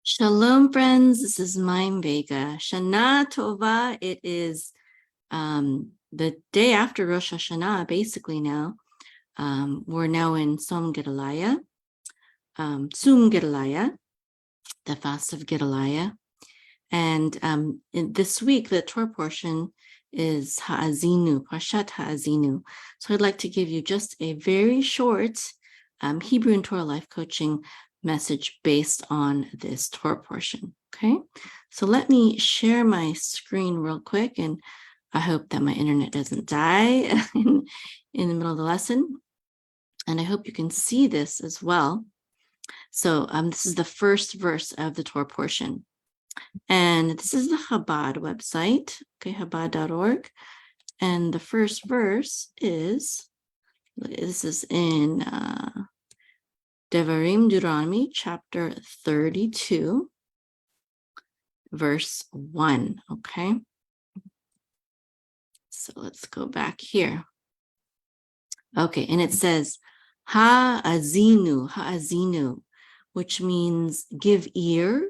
Shalom, friends. This is Mayim Vega. Shana Tova. It is the day after Rosh Hashanah, basically now. We're now in Tzom Gedaliah, the fast of Gedaliah. And this week, the Torah portion is Haazinu, Parshat Haazinu. So I'd like to give you just a very short Hebrew and Torah life coaching message based on this Torah portion. Okay, so let me share my screen real quick, and I hope that my internet doesn't die in the middle of the lesson. And I hope you can see this as well. So this is the first verse of the Torah portion. And this is the Chabad website, okay, chabad.org. And the first verse is, this is in Deuteronomy chapter 32, verse 1, okay? So let's go back here. Okay, and it says, Haazinu, which means give ear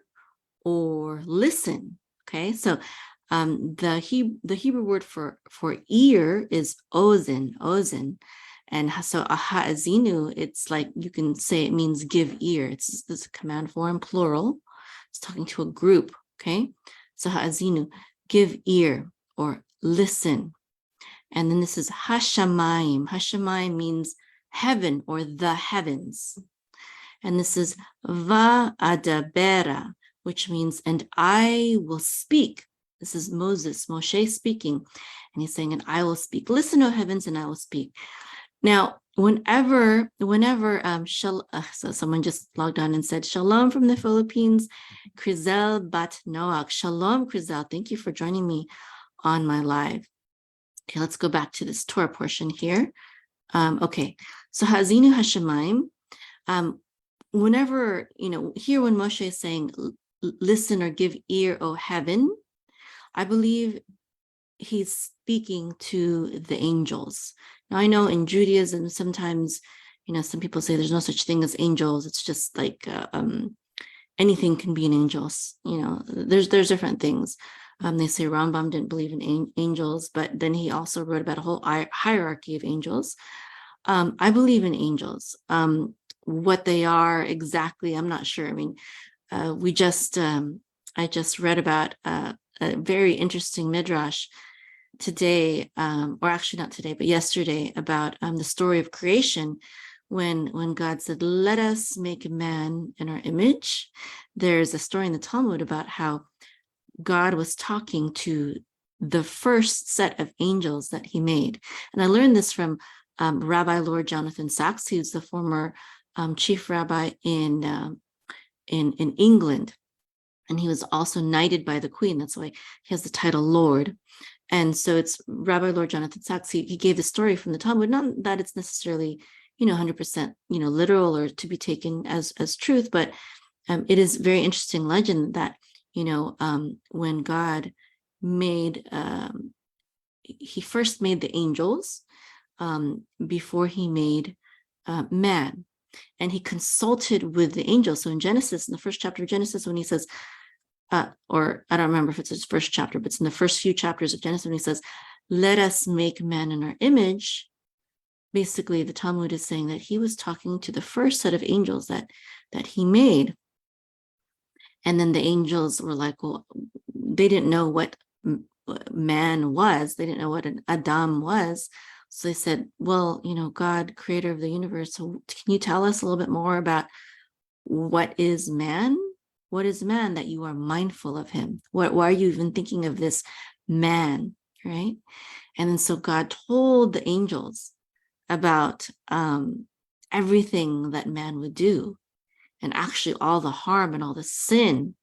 or listen, okay? So the Hebrew word for ear is ozen. And so a haazinu, it's like you can say it means give ear. It's this command form, plural. It's talking to a group, okay? So haazinu, give ear or listen. And then this is hashamayim. Hashamayim means heaven or the heavens. And this is va'adabera, which means, and I will speak. This is Moshe speaking. And he's saying, and I will speak. Listen, O heavens, and I will speak. Now, whenever, so someone just logged on and said, Shalom from the Philippines, Krizel Bat Noach. Shalom, Krizel. Thank you for joining me on my live. Okay, let's go back to this Torah portion here. Okay, so Haazinu hashamayim. Whenever, here when Moshe is saying, listen or give ear, O heaven, I believe he's speaking to the angels. Now, I know in Judaism, sometimes, some people say there's no such thing as angels. It's just like anything can be an angel. There's different things. They say Rambam didn't believe in angels, but then he also wrote about a whole hierarchy of angels. I believe in angels. What they are exactly, I'm not sure. I mean, I just read about a very interesting midrash today, or actually not today, but yesterday, about the story of creation, when God said, let us make man in our image. There's a story in the Talmud about how God was talking to the first set of angels that he made. And I learned this from Rabbi Lord Jonathan Sacks, who's the former chief rabbi in England. And he was also knighted by the Queen. That's why he has the title Lord. And so it's Rabbi Lord Jonathan Sacks. He gave the story from the Talmud, not that it's necessarily, 100%, literal or to be taken as truth, but it is very interesting legend that, when God made, he first made the angels before he made man. And he consulted with the angels. So in Genesis, in the first chapter of Genesis, when he says, or I don't remember if it's his first chapter, but it's in the first few chapters of Genesis when he says, let us make man in our image. Basically, the Talmud is saying that he was talking to the first set of angels that he made. And then the angels were like, well, they didn't know what man was. They didn't know what an Adam was. So they said, well, God, creator of the universe, so can you tell us a little bit more about what is man? What is man that you are mindful of him? Why are you even thinking of this man, right? And then so God told the angels about everything that man would do, and actually all the harm and all the sin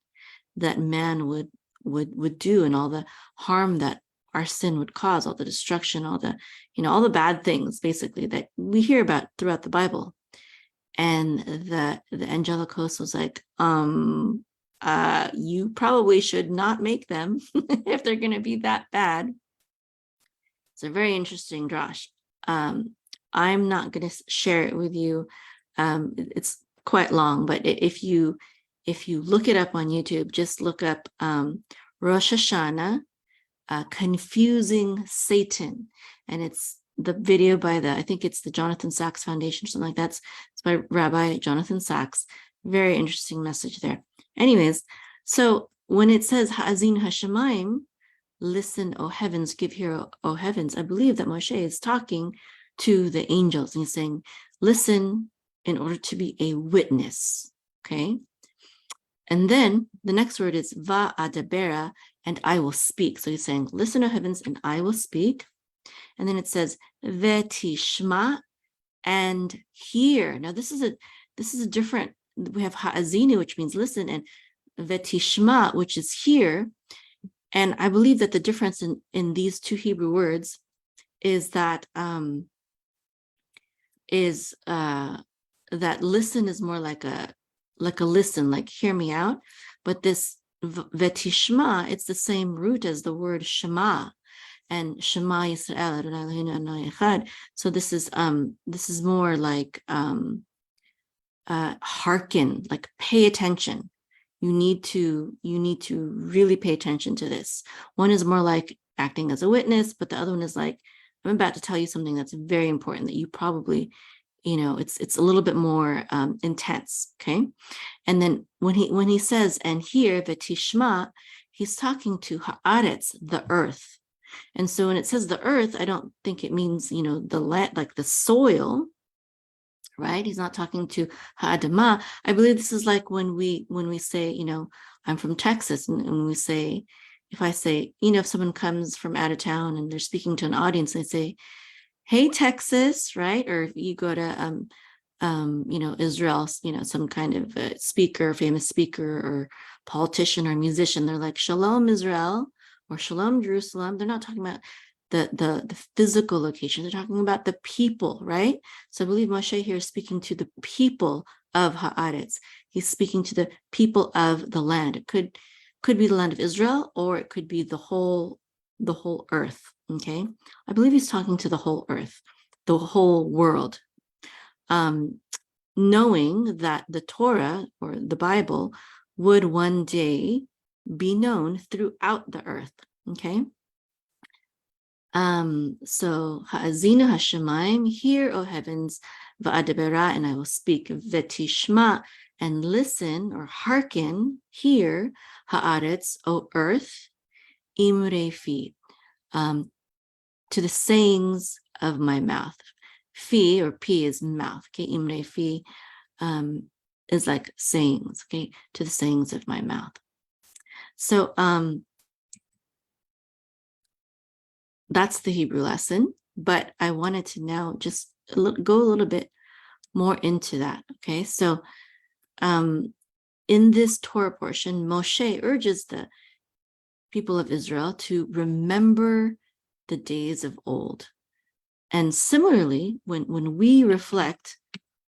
that man would do, and all the harm that our sin would cause, all the destruction, all the, all the bad things, basically, that we hear about throughout the Bible. And the angelic host was like, you probably should not make them if they're going to be that bad. It's a very interesting drash. I'm not going to share it with you. It's quite long, but if you if you look it up on YouTube, just look up Rosh Hashanah, Confusing Satan. And it's the video by I think it's the Jonathan Sacks Foundation or something like that. It's by Rabbi Jonathan Sacks. Very interesting message there. Anyways, so when it says Haazinu hashamayim, listen, O heavens, give ear, O heavens, I believe that Moshe is talking to the angels and he's saying, listen in order to be a witness. Okay. And then the next word is va'adabera, and I will speak. So he's saying, listen, O heavens, and I will speak. And then it says vetishma, and hear. Now this is a different. We have haazinu, which means listen, and vetishma, which is hear. And I believe that the difference in these two Hebrew words is that that listen is more like a listen, like hear me out. But this vetishma, it's the same root as the word shema, and Shema Yisrael Adonai Eloheinu Adonai Echad. So this is more like hearken, like pay attention. You need to really pay attention to this. One is more like acting as a witness, but the other one is like, I'm about to tell you something that's very important that you probably, it's a little bit more intense. Okay. And then when he says, and here Vetishma, he's talking to Haaretz, the earth. And so when it says the earth, I don't think it means, the land, like the soil, right? He's not talking to Ha'adamah. I believe this is like when we say, I'm from Texas, and when we say, if I say, if someone comes from out of town and they're speaking to an audience, they say, hey, Texas, right? Or if you go to, Israel, some kind of speaker, famous speaker or politician or musician, they're like, Shalom, Israel, or Shalom, Jerusalem. They're not talking about the physical location. They're talking about the people, right? So I believe Moshe here is speaking to the people of Haaretz. He's speaking to the people of the land. It could be the land of Israel, or it could be the whole earth. Okay, I believe he's talking to the whole earth, the whole world. Knowing that the Torah or the Bible would one day be known throughout the earth. Okay. So Haazinu hashamayim, hear, O heavens, va'adabera, and I will speak, vetishma, and listen or hearken, hear, haaretz, O earth, imre'pi, to the sayings of my mouth. Fi or pi is mouth. Okay, imre'pi is like sayings. Okay, to the sayings of my mouth. So that's the Hebrew lesson, but I wanted to now just go a little bit more into that. Okay, so in this Torah portion, Moshe urges the people of Israel to remember the days of old. And similarly, when we reflect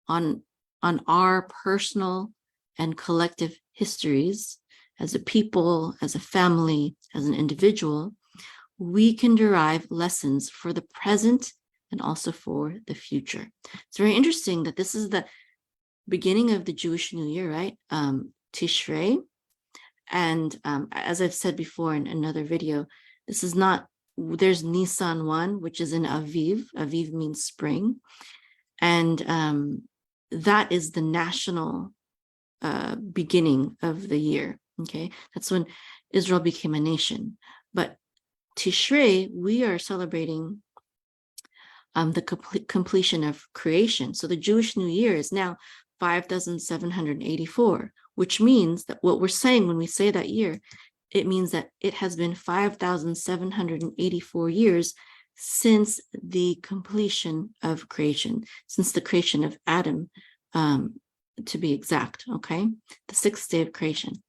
on our personal and collective histories as a people, as a family, as an individual, we can derive lessons for the present and also for the future. It's very interesting that this is the beginning of the Jewish New Year, right? Tishrei. And as I've said before in another video, this is not, there's Nisan 1, which is in Aviv. Aviv means spring. And that is the national beginning of the year. Okay, that's when Israel became a nation. But Tishrei, we are celebrating the completion of creation. So the Jewish New Year is now 5,784, which means that what we're saying when we say that year, it means that it has been 5,784 years since the completion of creation, since the creation of Adam, to be exact, okay? The sixth day of creation.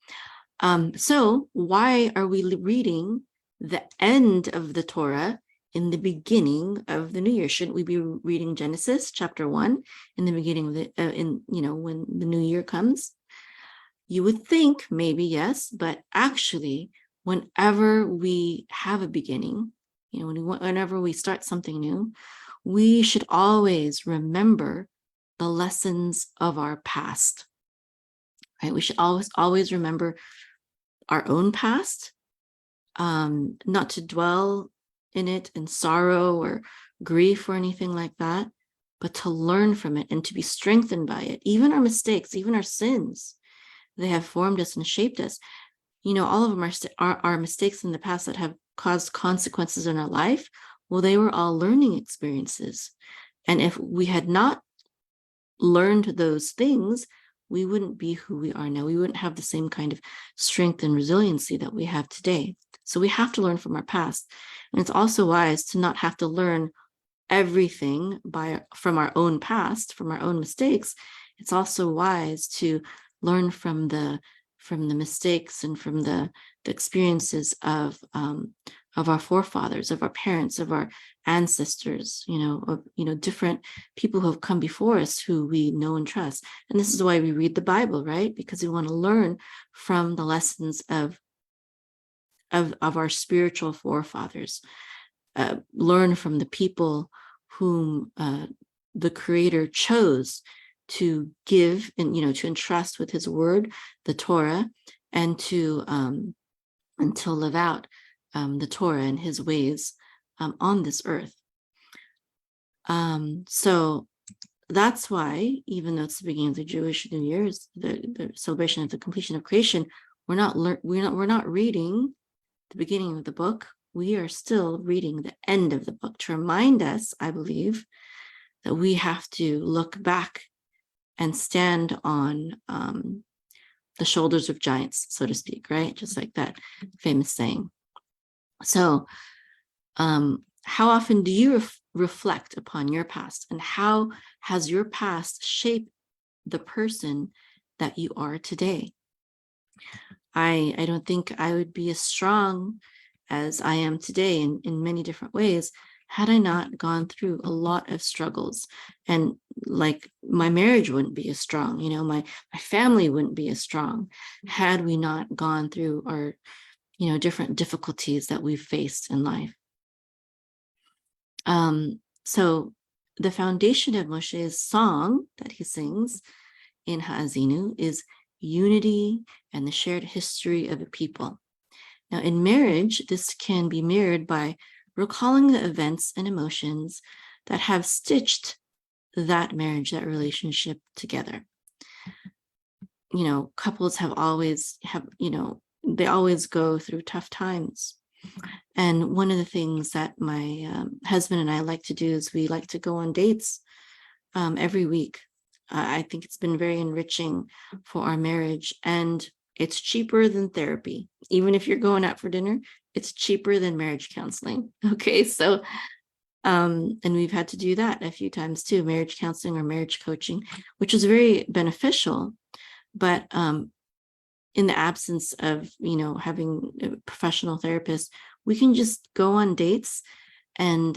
So why are we reading the end of the Torah in the beginning of the new year? Shouldn't we be reading Genesis chapter 1 in the beginning of the, when the new year comes? You would think maybe yes, but actually, whenever we have a beginning, whenever we start something new, we should always remember the lessons of our past, right? We should always remember our own past, not to dwell in it in sorrow or grief or anything like that, but to learn from it and to be strengthened by it. Even our mistakes, even our sins, they have formed us and shaped us. All of them are mistakes in the past that have caused consequences in our life. Well, they were all learning experiences. And if we had not learned those things, we wouldn't be who we are now. We wouldn't have the same kind of strength and resiliency that we have today. So we have to learn from our past. And it's also wise to not have to learn everything from our own past, from our own mistakes. It's also wise to learn from the mistakes and from the experiences of our forefathers, of our parents, of our ancestors, different people who have come before us who we know and trust. And this is why we read the Bible, right? Because we want to learn from the lessons of our spiritual forefathers, learn from the people whom the Creator chose to give and to entrust with His word, the Torah, and to live out the Torah and His ways on this earth. So that's why, even though it's the beginning of the Jewish New Year's, the celebration of the completion of creation, we're not reading the beginning of the book. We are still reading the end of the book to remind us, I believe, that we have to look back and stand on the shoulders of giants, so to speak, right? Just like that famous saying. So, how often do you reflect upon your past, and how has your past shaped the person that you are today? I don't think I would be as strong as I am today in many different ways had I not gone through a lot of struggles. And like, my marriage wouldn't be as strong, my family wouldn't be as strong had we not gone through our different difficulties that we've faced in life. So the foundation of Moshe's song that he sings in Haazinu is unity and the shared history of a people. Now, in marriage, this can be mirrored by recalling the events and emotions that have stitched that marriage, that relationship together. Couples they always go through tough times. And one of the things that my husband and I like to do is we like to go on dates every week. I think it's been very enriching for our marriage, and it's cheaper than therapy. Even if you're going out for dinner, it's cheaper than marriage counseling. Okay, so and we've had to do that a few times too, marriage counseling or marriage coaching, which is very beneficial. But in the absence of having a professional therapist, we can just go on dates, and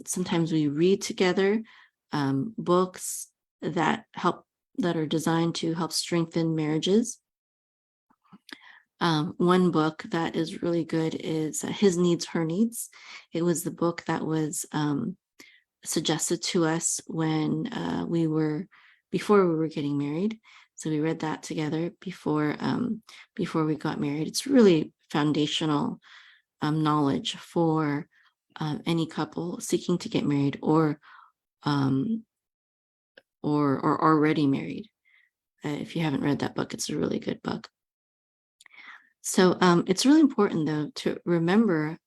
sometimes we read together books that are designed to help strengthen marriages. One book that is really good is His Needs, Her Needs. It was the book that was suggested to us when before we were getting married. So we read that together before we got married. It's really foundational knowledge for any couple seeking to get married or already married. If you haven't read that book, it's a really good book. So it's really important, though, to remember,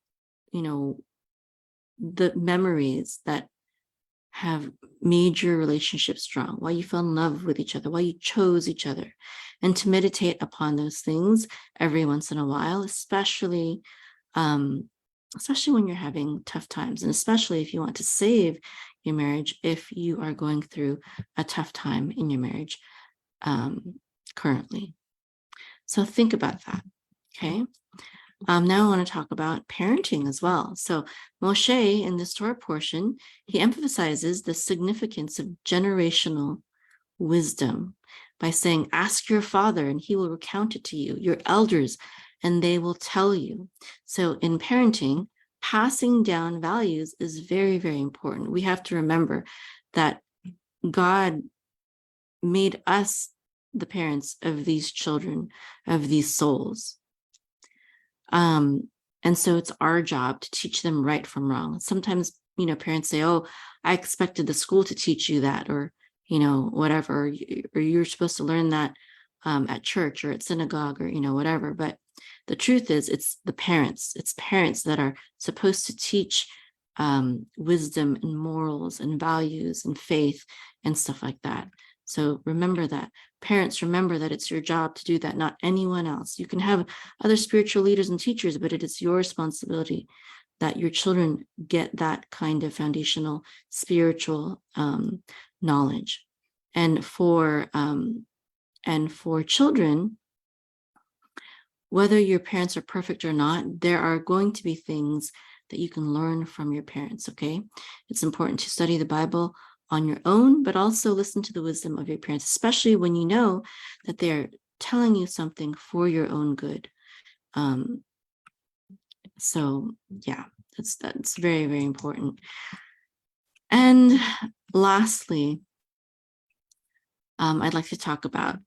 the memories that have made your relationship strong, why you fell in love with each other, why you chose each other, and to meditate upon those things every once in a while, especially when you're having tough times, and especially if you want to save your marriage, if you are going through a tough time in your marriage currently. So think about that. Okay. Now I want to talk about parenting as well. So Moshe, in this Torah portion, he emphasizes the significance of generational wisdom by saying, ask your father and he will recount it to you, your elders, and they will tell you. So in parenting, passing down values is very, very important. We have to remember that God made us the parents of these children, of these souls. And so it's our job to teach them right from wrong. Sometimes, parents say, oh, I expected the school to teach you that, or, whatever, or you're supposed to learn that at church or at synagogue or, whatever. But the truth is, it's parents that are supposed to teach wisdom and morals and values and faith and stuff like that. So remember that. Parents, remember that it's your job to do that, not anyone else. You can have other spiritual leaders and teachers, but it is your responsibility that your children get that kind of foundational spiritual knowledge. And for children, whether your parents are perfect or not, there are going to be things that you can learn from your parents, okay? It's important to study the Bible on your own, but also listen to the wisdom of your parents, especially when you know that they're telling you something for your own good. So yeah, that's very, very important. And lastly, I'd like to talk about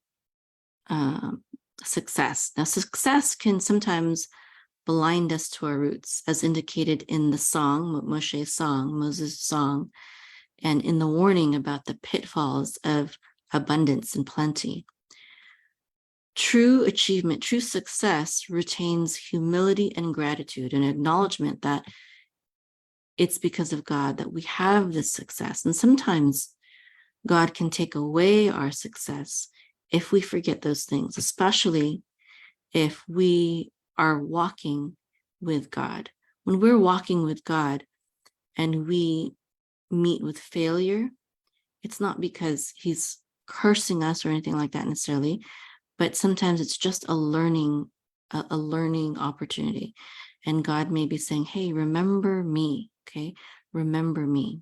success. Now, success can sometimes blind us to our roots, as indicated in the song, Moshe's song, Moses' song, and in the warning about the pitfalls of abundance and plenty. True achievement, true success retains humility and gratitude, and acknowledgement that it's because of God that we have this success. And sometimes God can take away our success if we forget those things, especially if we are walking with God. When we're walking with God and we meet with failure, it's not because he's cursing us or anything like that necessarily, but sometimes it's just a learning opportunity. And God may be saying, hey, remember me, okay? Remember me.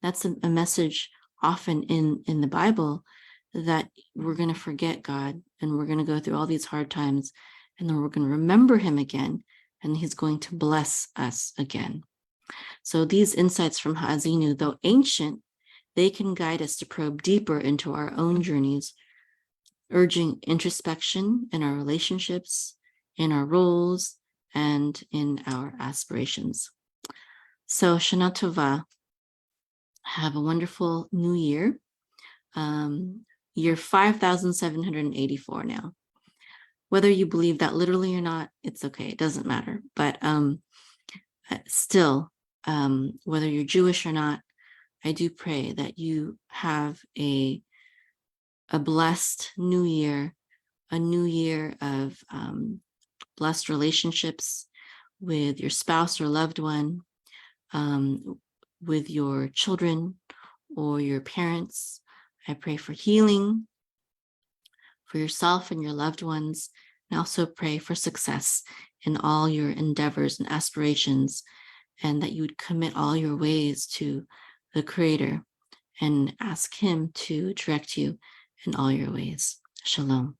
That's a message often in the Bible, that we're going to forget God and we're going to go through all these hard times, and then we're going to remember him again, and he's going to bless us again. So these insights from Haazinu, though ancient, they can guide us to probe deeper into our own journeys, urging introspection in our relationships, in our roles, and in our aspirations. So Shana Tova, have a wonderful new year. Year 5,784 now. Whether you believe that literally or not, it's okay. It doesn't matter. But still, whether you're Jewish or not, I do pray that you have a blessed new year, a new year of blessed relationships with your spouse or loved one, with your children or your parents. I pray for healing for yourself and your loved ones, and also pray for success in all your endeavors and aspirations, and that you would commit all your ways to the Creator and ask him to direct you in all your ways. Shalom.